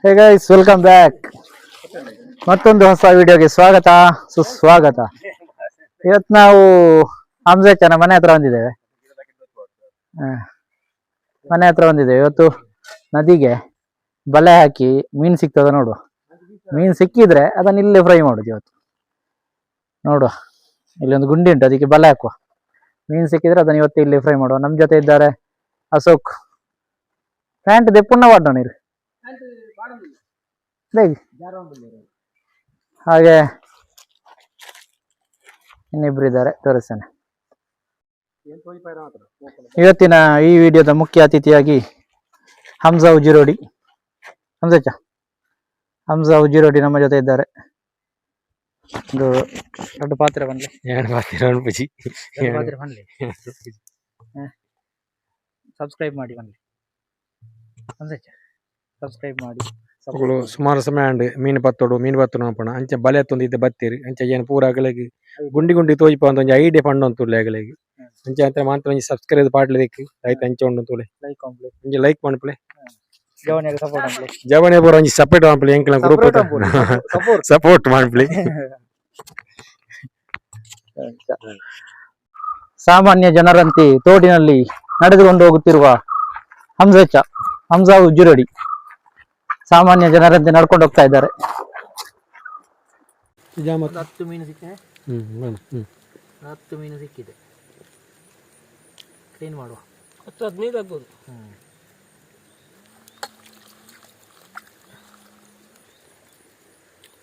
Hey guys, welcome back. ಮತ್ತೊಂದು ಹೊಸ ವಿಡಿಯೋಗೆ ಸ್ವಾಗತ ಸುಸ್ವಾಗತ. ಇವತ್ತು ನಾವು ಹಂಸಚನ ಮನೆ ಹತ್ರ ಬಂದಿದ್ದೇವೆ. ಮನೆ ಹತ್ರ ಬಂದಿದ್ದೇವೆ. ಇವತ್ತು ನದಿಗೆ ಬಲೆ ಹಾಕಿ ಮೀನು ಸಿಗ್ತದ ನೋಡುವ. ಮೀನು ಸಿಕ್ಕಿದ್ರೆ ಅದನ್ನ ಇಲ್ಲೇ ಫ್ರೈ ಮಾಡುದು ಇವತ್ತು. ನೋಡುವ, ಇಲ್ಲಿ ಒಂದು ಗುಂಡಿ ಉಂಟು, ಅದಕ್ಕೆ ಬಲೆ ಹಾಕುವ. ಮೀನು ಸಿಕ್ಕಿದ್ರೆ ಅದನ್ನ ಇವತ್ತು ಇಲ್ಲಿ ಫ್ರೈ ಮಾಡುವ. ನಮ್ ಜೊತೆ ಇದ್ದಾರೆ ಅಶೋಕ್. ಪ್ಯಾಂಟ್ ದೆಪ್ಪುಣ್ಣ ವಾಡ ನೀರು ಹಾಗೆ ಇನ್ನಿಬ್ರು ಇದ್ದಾರೆ, ತೋರಿಸ್ತೇನೆ. ಇವತ್ತಿನ ಈ ವಿಡಿಯೋದ ಮುಖ್ಯ ಅತಿಥಿಯಾಗಿ ಹಂಸ ಉಜಿರೋಡಿ. ಹಂಸ ಉಜಿರೋಡಿ ನಮ್ಮ ಜೊತೆ ಇದ್ದಾರೆ. ಒಂದು ದೊಡ್ಡ ಪಾತ್ರೆ ಬನ್ಲಿ, ಸಬ್ಸ್ಕ್ರೈಬ್ ಮಾಡಿ ಬನ್ನಿ. ಸಬ್ಸ್ಕ್ರೈಬ್ ಮಾಡಿ. ಸುಮಾರು ಸಮಯ ಅಂಡ್ ಮೀನು ಪತ್ತೋಡು ನೋಪಣ ಅಂಚೆ ಬಲೆ ತೊಂದಿದ್ದೆ ಬತ್ತೀರಿ ಅಂಚೆ ಏನು ಪೂರ ಅಗಲಿಗೆ ಗುಂಡಿ ಗುಂಡಿ ತೋಜಿಪ ಅಂತ ಒಂಜಿ ಐಡಿಯಾ ಪಂಡು ಅಂತುಳ್ಳೆ ಅಗಲಿಗೆ ಅಂಚೆ ಅಂತ ಮಾತ್ರ ಒಂಜಿ ಸಬ್ಸ್ಕ್ರೈಬ್ ಪಾಡ್ಲೆ ದಿಕ್ಕು ಆಯ್ತು ಅಂಚೆ ಉಂಡು ತುಳೆ ಒಂಜಿ ಲೈಕ್ ಮಾಡ್ಪ್ಲೆ ಜವನೆ ಪೂರ ಒಂಜಿ ಸಪರೇಟ್ ಮಾಡ್ಪ್ಲೆ ಎಂಕ್ಲ ಗ್ರೂಪ್ ಸಪೋರ್ಟ್ ಮಾಡ್ಪ್ಲೆ. ಸಾಮಾನ್ಯ ಜನರಂತೆ ತೋಡಿನಲ್ಲಿ ನಡೆದುಕೊಂಡು ಹೋಗುತ್ತಿರುವ ಹಂಸ ಉಜ್ಜಿರೋಡಿ ಸಾಮಾನ್ಯ ಜನರಂತೆ ನಡ್ಕೊಂಡು ಹೋಗ್ತಾ ಇದ್ದಾರೆ. 10 ಮೀನು ಸಿಕ್ಕಿದೆ. 10 ಮೀನು ಸಿಕ್ಕಿದೆ. ಕ್ಲೀನ್ ಮಾಡುವ. 10-15 ಆಗ್ಬೋದು.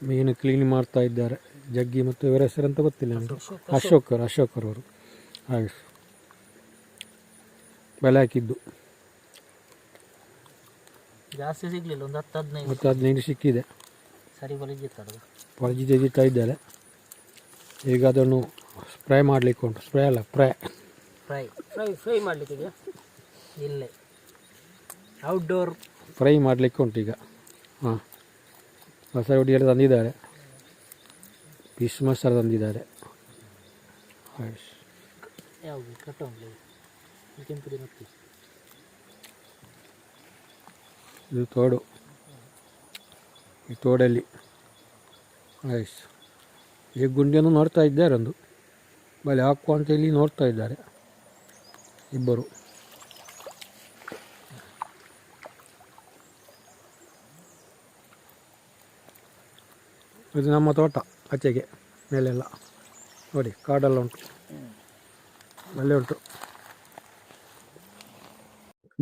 ಮೀನು ಕ್ಲೀನ್ ಮಾಡ್ತಾ ಇದ್ದಾರೆ ಜಗ್ಗಿ ಮತ್ತು ಇವರ ಹೆಸರಂತ ಗೊತ್ತಿಲ್ಲ. ಅಶೋಕ್ ಅವರು ಹಾಗೆ ಬೆಲೆ ಹಾಕಿದ್ದು ಜಾಸ್ತಿ ಸಿಗ್ಲಿಲ್ಲ, ಒಂದು 10-15 ಸಿಕ್ಕಿದೆ. ಸರಿ ಹೊಲಜಿ ತೆಗಿತಾ ಇದ್ದಾರೆ. ಈಗ ಅದನ್ನು ಸ್ಪ್ರೇ ಮಾಡಲಿಕ್ಕೆ ಉಂಟು. ಸ್ಪ್ರೇ ಅಲ್ಲ, ಫ್ರೈ ಮಾಡಲಿಕ್ಕೆ ಇಲ್ಲೇ ಔಟ್ಡೋರ್ ಫ್ರೈ ಮಾಡಲಿಕ್ಕೆ ಉಂಟು ಈಗ. ಹಾಂ, ಮಸಾಲೆ ಹುಡಿಯಲ್ಲಿ ತಂದಿದ್ದಾರೆ, ಫಿಶ್ ಮಸಾಲ ತಂದಿದ್ದಾರೆ. ಇದು ತೋಡು, ಈ ತೋಡಲ್ಲಿ ಈ ಗುಂಡಿಯನ್ನು ನೋಡ್ತಾ ಇದ್ದಾರೆ. ಒಂದು ಬಲೆ ಹಾಕುವ ಅಂತ ಇಲ್ಲಿ ನೋಡ್ತಾ ಇದ್ದಾರೆ ಇಬ್ಬರು. ಇದು ನಮ್ಮ ತೋಟ, ಆಚೆಗೆ ಮೇಲೆಲ್ಲ ನೋಡಿ ಕಾಡೆಲ್ಲ ಉಂಟು, ಒಳ್ಳೆ ಉಂಟು.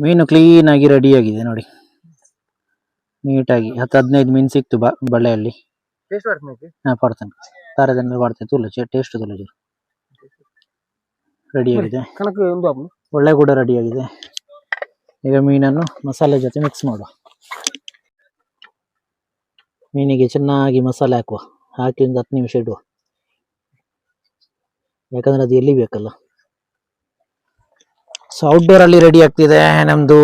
ಮೀನು ಕ್ಲೀನ್ ಆಗಿ ರೆಡಿ ಆಗಿದೆ ನೋಡಿ, ನೀಟಾಗಿ 10-15 ಮೀನು ಸಿಕ್ತು ಬಳ್ಳೆಯಲ್ಲಿ. ಪಡ್ತಾನೆ ತಾರದಿಂದ ಮಾಡ್ತೇವೆ ತುಳು ಟೇಸ್ಟ್ ತುಳು ರೆಡಿ ಆಗಿದೆ. ಒಳ್ಳೆ ಕೂಡ ರೆಡಿ ಆಗಿದೆ. ಈಗ ಮೀನನ್ನು ಮಸಾಲೆ ಜೊತೆ ಮಿಕ್ಸ್ ಮಾಡುವ. ಮೀನಿಗೆ ಚೆನ್ನಾಗಿ ಮಸಾಲೆ ಹಾಕುವ, ಹಾಕಿ ಒಂದು 10 ನಿಮಿಷ ಇಡುವ, ಯಾಕಂದ್ರೆ ಅದು ಎಲ್ಲಿ ಬೇಕಲ್ಲ. ಸೊ ಔಟ್ಡೋರ್ ಅಲ್ಲಿ ರೆಡಿ ಆಗ್ತಿದೆ ನಮ್ದು.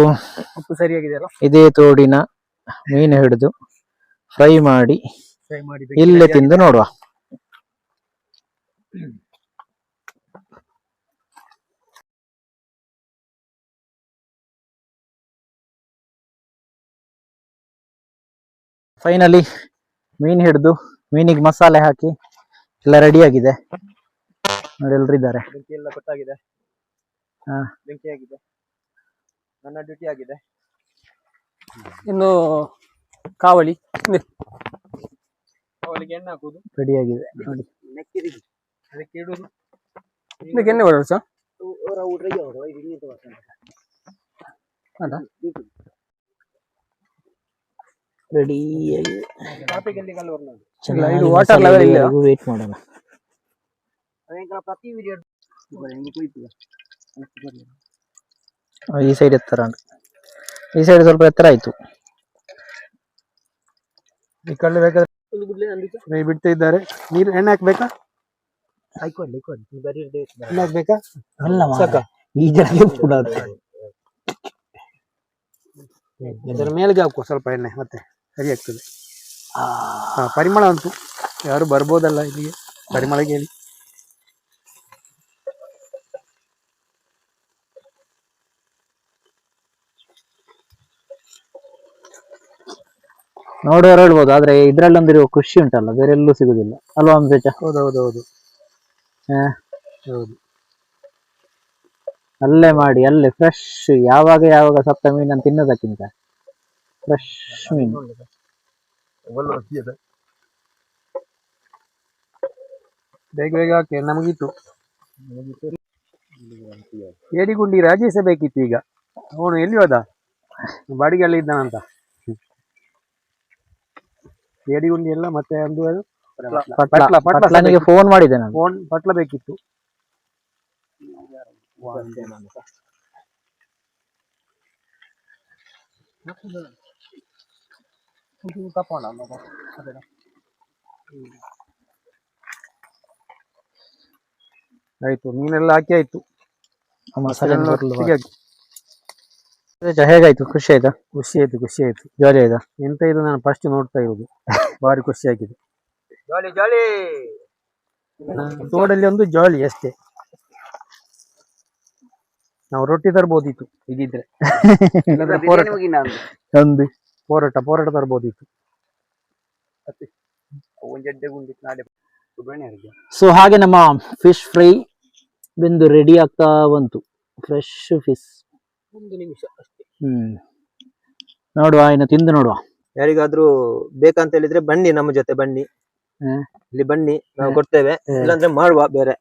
ಉಪ್ಪು ಸರಿಯಾಗಿದೆಯಲ್ಲ. ಇದೇ ತೋಡಿನ ಮೀನು ಹಿಡಿದು ಫ್ರೈ ಮಾಡಿ ಇಲ್ಲೇ ತಿಂದು ನೋಡುವ. ಫೈನಲಿ ಮೀನು ಹಿಡಿದು ಮೀನಿಗೆ ಮಸಾಲೆ ಹಾಕಿ ಎಲ್ಲ ರೆಡಿ ಆಗಿದೆ ನೋಡಿ. ಎಲ್ರು ಇದ್ದಾರೆ. ಬೆಂಕಿ ಎಲ್ಲ ಗೊತ್ತಾಗಿದೆ. ಬೆಂಕಿ ಆಗಿದೆ, ನನ್ನ ಡ್ಯೂಟಿ ಆಗಿದೆ. ಇನ್ನು ಕಾವಲಿಗೆ ಎಣ್ಣೆ ಹಾಕುದು ರೆಡಿ ಆಗಿದೆ ನೋಡಿ. ಅದಕ್ಕೆ ಇಡುದು ಎಣ್ಣೆ ಬರೋದು ಸರ್. ರೆಡಿ ವಾಟರ್ ಲೆವೆಲ್ ಇಲ್ಲ, ವೇಟ್ ಮಾಡೋಣ. ಈ ಸೈಡ್ ಎತ್ತರ, ಈ ಸೈಡ್ ಸ್ವಲ್ಪ ಎತ್ತರ ಆಯ್ತು. ಈ ಕಳ್ಳೆ ಬೇಕಾದ್ರೆ ಬಿಡ್ತಾ ಇದ್ದಾರೆ. ನೀರು ಎಣ್ಣೆ ಹಾಕ್ಬೇಕಾ? ಎಣ್ಣೆ ಹಾಕ್ಬೇಕಾ? ಸಾಕ ಈ ಇದರ ಮೇಲೆಗೆ ಹಾಕುವ ಸ್ವಲ್ಪ ಎಣ್ಣೆ, ಮತ್ತೆ ಸರಿ ಆಗ್ತದೆ. ಪರಿಮಳ ಉಂಟು, ಯಾರು ಬರ್ಬೋದಲ್ಲ ಇಲ್ಲಿಗೆ ಪರಿಮಳಗೆ ಹೇಳಿ. ನೋಡುವವರು ಹೇಳ್ಬೋದು, ಆದ್ರೆ ಇದ್ರಲ್ಲೊಂದಿರುವ ಖುಷಿ ಉಂಟಲ್ಲ ಬೇರೆ ಎಲ್ಲೂ ಸಿಗುದಿಲ್ಲ ಅಲ್ವಾ ಅಂಬೇಚ? ಹೌದೌದೌದು. ಹೌದು. ಅಲ್ಲೇ ಮಾಡಿ ಅಲ್ಲೇ ಫ್ರೆಶ್, ಯಾವಾಗ ಸಪ್ತ ಮೀನನ್ನು ತಿನ್ನೋದಕ್ಕಿಂತ ಫ್ರೆಶ್ ಮೀನು. ಬೇಗ ಬೇಗ ಹಾಕಿ ನಮಗಿತ್ತು. ಏಡಿಗುಂಡಿ ರಾಜೇಶ ಬೇಕಿತ್ತು ಈಗ. ಅವನು ಎಲ್ಲಿ ಹೋದ? ಬಾಡಿಗೆಲ್ಲ ಇದ್ದಾನಂತ. ಏಡಿಗುಂಡಿ ಎಲ್ಲ ಮತ್ತೆ ಒಂದು ಪಟ್ಲನಿಗೆ ಫೋನ್ ಮಾಡಿದೆ ನಾನು. ಫೋನ್ ಪಟ್ಲ ಬೇಕಿತ್ತು. ಆಯ್ತು, ಮೀನೆಲ್ಲ ಹಾಕಿ ಆಯ್ತು. ಹೇಗಾಯ್ತು? ಖುಷಿ ಆಯ್ತಾ? ಖುಷಿ ಆಯ್ತು, ಖುಷಿ ಆಯ್ತು, ಜಾಲಿ ಆಯ್ತಾ? ಎಂತ ಇದು ನಾನು ಫಸ್ಟ್ ನೋಡ್ತಾ ಇರೋದು, ಭಾರಿ ಖುಷಿ ಆಗಿದೆ. ತೋಡಲ್ಲಿ ಒಂದು ಜಾಲಿ ಅಷ್ಟೇ. ನಾವು ರೊಟ್ಟಿ ತರ್ಬೋದಿತ್ತು ಇದಿದ್ರೆ. ಒಂದು ಪೋರಾಟ ತರ್ಬೋದಿತ್ತು. ಸೊ ಹಾಗೆ ನಮ್ಮ ಫಿಶ್ ಫ್ರೈ ಬೆಂದು ರೆಡಿ ಆಗ್ತಾ ಬಂತು. Fresh fish. 1 ನಿಮಿಷ ಅಷ್ಟೇ. ನೋಡುವ, ಇನ್ನು ತಿಂದು ನೋಡುವ. ಯಾರಿಗಾದ್ರೂ ಬೇಕಂತ ಹೇಳಿದ್ರೆ ಬನ್ನಿ, ನಮ್ಮ ಜೊತೆ ಬನ್ನಿ, ಇಲ್ಲಿ ಬನ್ನಿ, ನಾವು ಕೊಡ್ತೇವೆ. ಇಲ್ಲಾಂದ್ರೆ ಮಾಡುವ, ಬೇರೆ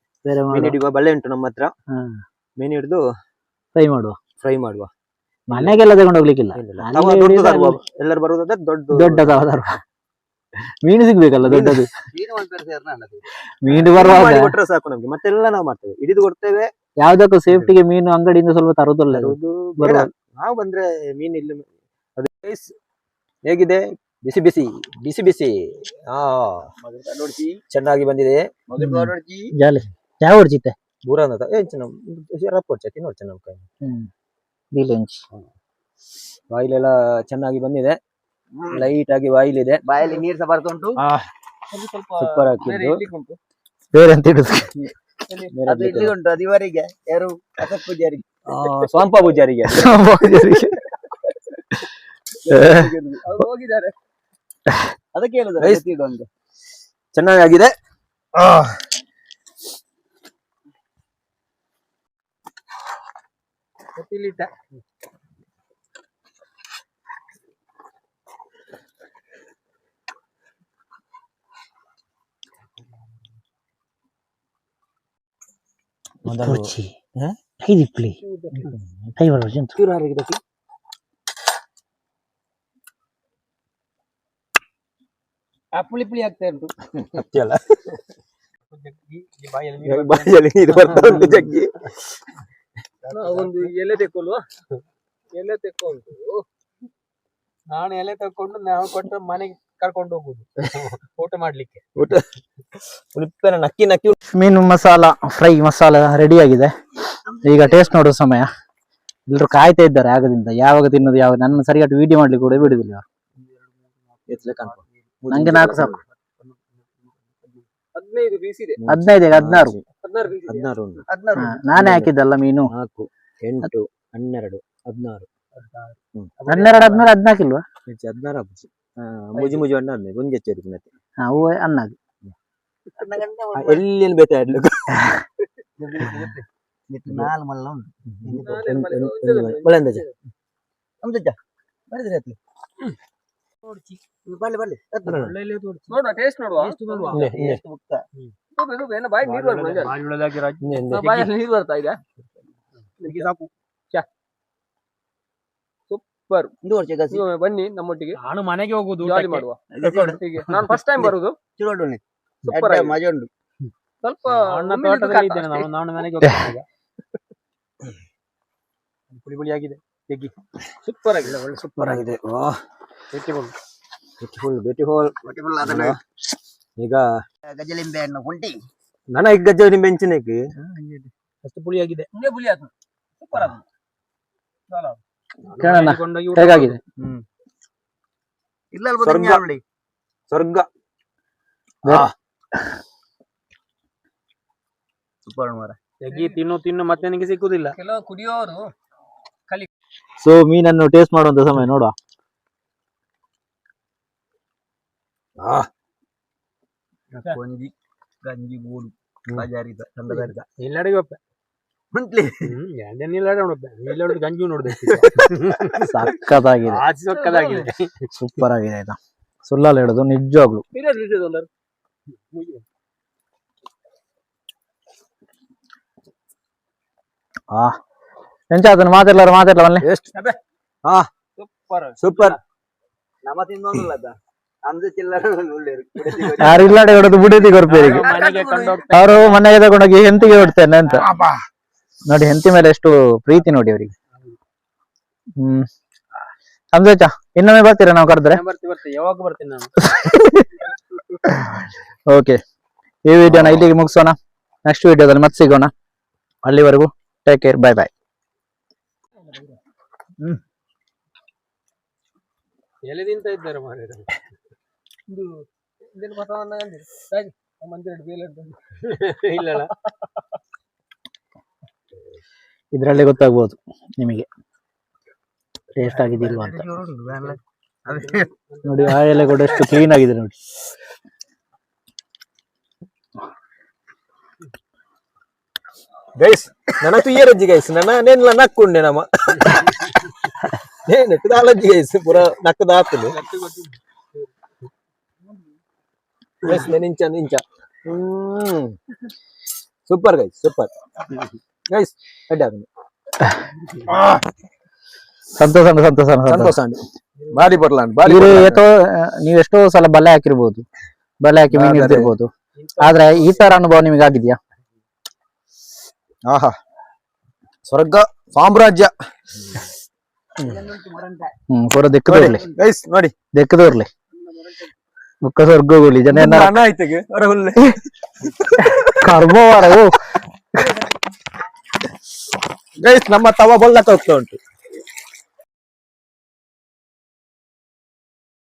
ಮೀನು ಹಿಡಿಯುವ ಬಲೆ ಉಂಟು ನಮ್ಮ ಹತ್ರ. ಮೀನು ಹಿಡಿದು ಫ್ರೈ ಮಾಡುವ. ಮನೆಗೆಲ್ಲ ತಗೊಂಡು ಹೋಗ್ಲಿಕ್ಕಿಲ್ಲ, ಎಲ್ಲರೂ ಬರುವುದಾದ್ರೆ ದೊಡ್ಡ ಮೀನು ಸಿಗ್ಬೇಕಲ್ಲ, ದೊಡ್ಡದು ಮೀನು ಬರುವಾಗ ಕೊಟ್ಟರೆ ಸಾಕು ನಮ್ಗೆ. ಮತ್ತೆಲ್ಲ ನಾವು ಮಾಡ್ತೇವೆ, ಹಿಡಿದು ಕೊಡ್ತೇವೆ. ಯಾವ್ದಕ್ಕೂ ಸೇಫ್ಟಿಗೆ ಮೀನು ಅಂಗಡಿಯಿಂದ ಸ್ವಲ್ಪ ತರೋದಲ್ಲ. ನಾವು ಬಂದ್ರೆ ಮೀನು ಇಲ್ಲಿ. ಅದು ಹೇಗಿದೆ? ಬಿಸಿ ಬಿಸಿ ಬಿಸಿ ಬಿಸಿ. ಚೆನ್ನಾಗಿ ಬಂದಿದೆ. ಯಾವ ಹೊಡ್ಚಿತ್ತೆ ಬೂರ ತಿನ್ನೋಡ್ ಬಾಯಿಲೆಲ್ಲ ಚೆನ್ನಾಗಿ ಬಂದಿದೆ. ಲೈಟ್ ಆಗಿ ಬಾಯಿಲಿದೆ, ಬಾಯಲ್ಲಿ ನೀರು ಸಹ ಬರ್ತಾ ಉಂಟು. ಸೂಪರ್ ಹಾಕಿದ್ದು. ಬೇರೆ ಅಂತ ಅದು ಇಲ್ಲಿ ಉಂಟು, ಅದು ಇವರಿಗೆ ಯಾರು ಅಸಕ್ ಪೂಜಾರಿಗೆ, ಸ್ವಂಪ ಪೂಜಾರಿಗೆ ಹೋಗಿದ್ದಾರೆ. ಅದಕ್ಕೆ ಹೇಳಿದ್ರು ಚೆನ್ನಾಗಿದೆ. ಪುಳಿ ಪುಳಿ ಆಗ್ತಾ ಉಂಟು. ಬಾಯಲ್ಲಿ ನೀರು ಬರ್ತಾ ಉಂಟು ಜಗ್ಗಿ. ಒಂದು ಎಲೆ ತೆಕ್ಕೊಲ್ವಾ? ಎಲೆ ತೆಕ್ಕೊಂಡು ನಾನು ಎಲೆ ತಕೊಂಡು ನಾವು ಕೊಟ್ಟ ಮನೆಗೆ ಕರ್ಕೊಂಡು ಹೋಗುದು ಊಟ ಮಾಡ್ಲಿಕ್ಕೆ. ನಕ್ಕಿ ನಕ್ಕಿ ಮೀನು ಮಸಾಲ ಫ್ರೈ ಮಸಾಲ ರೆಡಿ ಆಗಿದೆ. ಈಗ ಟೇಸ್ಟ್ ನೋಡೋ ಸಮಯ. ಎಲ್ರು ಕಾಯ್ತಾ ಇದ್ದಾರೆ ಆಗದಿಂದ, ಯಾವಾಗ ತಿನ್ನೋದು ಯಾವಾಗ. ನನ್ನ ಸರಿಯಾಗಿ ವಿಡಿಯೋ ಮಾಡ್ಲಿಕ್ಕೆ ಕೂಡ ಬಿಡುದಿಲ್ಲ ಅವರು. ನಂಗೆ 4 ಸಾಕು. 15 ಪೀಸ್ ಇದೆ. 15 16 16 ನಾನೇ ಹಾಕಿದ್ದಲ್ಲ ಮೀನು. 4 8 12 16 12 14 ಇಲ್ವಾ? 16 ಮುಜಿ ಮುಜಿ ಅಣ್ಣ ಗುಂಜೆಚ್ಚೇರಿ ಮತ್ತೆ ಅವು ಅನ್ನಾಗಿ ಎಲ್ಲಿ ಬೇತ ಆಡ್ಲಿಕ್ಕೆ ನಾಲ್ ಮಲ್ಲ ಉಂಟು. ಬರ್ಲಿ ಬರ್ಲಿ ನೋಡುವ, ಟೇಸ್ಟ್ ನೋಡುವ. ಬಾಯಿ ನೀರು ಬರ್ತಾ ಇದೆ. ಸಾಕು. ಸೂಪರ್. ಬನ್ನಿ ನಮ್ಮೊಟ್ಟಿಗೆ, ನಾನು ಮನೆಗೆ ಹೋಗುದು, ಜಾಲಿ ಮಾಡುವ. ನಾನು ಫಸ್ಟ್ ಟೈಮ್ ಬರುದು. ಸೂಪರ್ ಮಜಾ ಉಂಟು. ಸ್ವಲ್ಪ ನಾನು ಮನೆಗೆ ಹೋಗ್ತೇನೆ. ಪುಳಿ ಪುಳಿ ಆಗಿದೆ, ತೆಗಿ. ಸೂಪರ್ ಆಗಿದೆ, ಒಳ್ಳೆ ಸೂಪರ್ ಆಗಿದೆ. ಈಗ ಗಜಲಿಂಬೆ ಹಣ್ಣು ಉಂಟಿ. ನನಗೆ ಗಜಲಿಂಬೆ ಹೆಂಚಿನಕ್ಕೆ ಅಷ್ಟು ಪುಳಿ ಆಗಿದೆ. ಪುಳಿ ಆಯ್ತು, ಸೂಪರ್ ಆಗಿದೆ. ಹೇಗಾಗಿದೆ? ಇಲ್ಲ ಸ್ವರ್ಗ. ಸೂಪರ್ ಮರ. ತೆಗಿ, ತಿನ್ನು ಮತ್ತೆ ನನಗೆ ಸಿಕ್ಕುದಿಲ್ಲ. ಕೆಲವು ಕುಡಿಯೋರು ಸೊ ಮೀನನ್ನು ಟೇಸ್ಟ್ ಮಾಡುವಂತ ಸಮಯ ನೋಡುವ. ಒಂಜಿ ಗಂಜಿ ಗೂಡು ಬಜಾರಿದ ಚಂದದಾರಿದ ಎಲ್ಲಡಿಗೆ ಒಪ್ಪೆ ಮಂತ್ಲಿ ಎಲ್ಲೋಡು ಗಂಜಿ ನೋಡ್ದೆ ಸಕ್ಕತ್ತಾಗಿದೆ, ಆಚೆ ಸೊಕ್ಕದಾಗಿದೆ. ಸೂಪರ್ ಆಗಿದೆ ಆಯ್ತಾ. ಸುಳ್ಳಲ್ಲಿ ಹೇಳುದು ನಿಜವಾಗ್ಲು. ಎಂಚ ಅದನ್ನ ಮಾತಾಡ್ಲಾರ ಬನ್ನಿ. ಸೂಪರ್. ನಮ್ಮ ತಿನ್ನೋದಿಲ್ಲ ಅಂದು ಚಿಲ್ಲರ ಒಳ್ಳೆರು ಯಾರು ಇಲ್ಲಾಡೆ ಹೊಡೆದು ಬುಡೇತಿ ಕೊರ್ಪೇರಿಗೆ ಮನೆಗೆ ಕೊಂಡೋಗ್ತಾ ಅವರು ಮನೆಗೆ ತಗೊಂಡೋಗಿ ಹೆಂತಿಗೆ ಹೊಡ್ತೇನೆ ಅಂತ ನೋಡಿ. ಹೆಂತಿ ಮೇಲೆ ಎಷ್ಟು ಪ್ರೀತಿ ನೋಡಿ ಅವರಿಗೆ. ಸಂಜೋಚ ಇನ್ನೊಮ್ಮೆ ಬರ್ತೀರಾ ನಾವು ಕರೆದ್ರೆ? ಬರ್ತೀನಿ ಯಾವಾಗ ಬರ್ತೀನಿ ನಾನು. ಓಕೆ, ಈ ವಿಡಿಯೋನ ಇಲ್ಲಿಗೆ ಮುಗಿಸೋಣ. ನೆಕ್ಸ್ಟ್ ವಿಡಿಯೋದಲ್ಲಿ ಮತ್ತೆ ಸಿಗೋಣ. ಅಲ್ಲಿವರೆಗೂ ಟೇಕ್ ಕೇರ್, ಬೈ ಬೈ. ಎಲ್ಲಿ ತಿಂತ ಇದ್ದಾರೆ ಮಾರ್ರೆ. ಇಲ್ಲ ಇದ್ರಲ್ಲಿ ಗೊತ್ತಾಗ್ಬೋದು ನಿಮಗೆ ಟೇಸ್ಟ್ ಆಗಿದಿಲ್ವಾ ಅಂತ. ನೋಡಿ ಆ ಎಲೆ ಕೂಡ ಎಷ್ಟು ಕ್ಲೀನ್ ಆಗಿದೆ ನೋಡಿ. ಗೈಸ್ ನನಗೆ ಇಯರಜ್ಜಿ ಗೈಸ್ ನೆನ್ಲ ನಕ್ಕೊಂಡೆ ನಮ್ಮ ನೆಕ್ಕದಾಲಜ್ಜಿ ಗೈಸ್ ಪೂರ ನಕ್ಕದ ಆಗ್ತದೆ ಗೈಸ್ ನಿಂಚ ಸೂಪರ್ ಗೈಸ್ ಸೂಪರ್ ಗೈಸ್ ಅಡ್ಡ ಸಂತೋಷ ಬಾರಿ ಬರ್ಲಾಂಡ್ ನೀವು ಎಷ್ಟೋ ಸಲ ಬಲೆ ಹಾಕಿರ್ಬೋದು, ಬಲೆ ಹಾಕಿ ಮೀನು ಹಿಡ್ದಿರ್ಬೋದು, ಆದ್ರೆ ಈ ತರ ಅನುಭವ ನಿಮಗೆ ಆಗಿದ್ಯಾ? ಆಹಾ, ಸ್ವರ್ಗ ಸಾಮ್ರಾಜ್ಯ. ಪೂರ ದಿಕ್ಕದೋರ್ಲಿ ಗೈಸ್ ನೋಡಿ, ದಿಕ್ಕದೋರ್ಲಿ ಬುಕ್ಕ ಸ್ವರ್ಗೋಗ್ಲಿ ಜನ ಅನ್ನ ಆಯ್ತಿಗೆ ಕರ್ಮವಾರವು ಗೈಸ್ ನಮ್ಮ ತವ ಬೊಳ್ಳಕ್ಕೆ ಹೋಗ್ತಾ ಉಂಟು.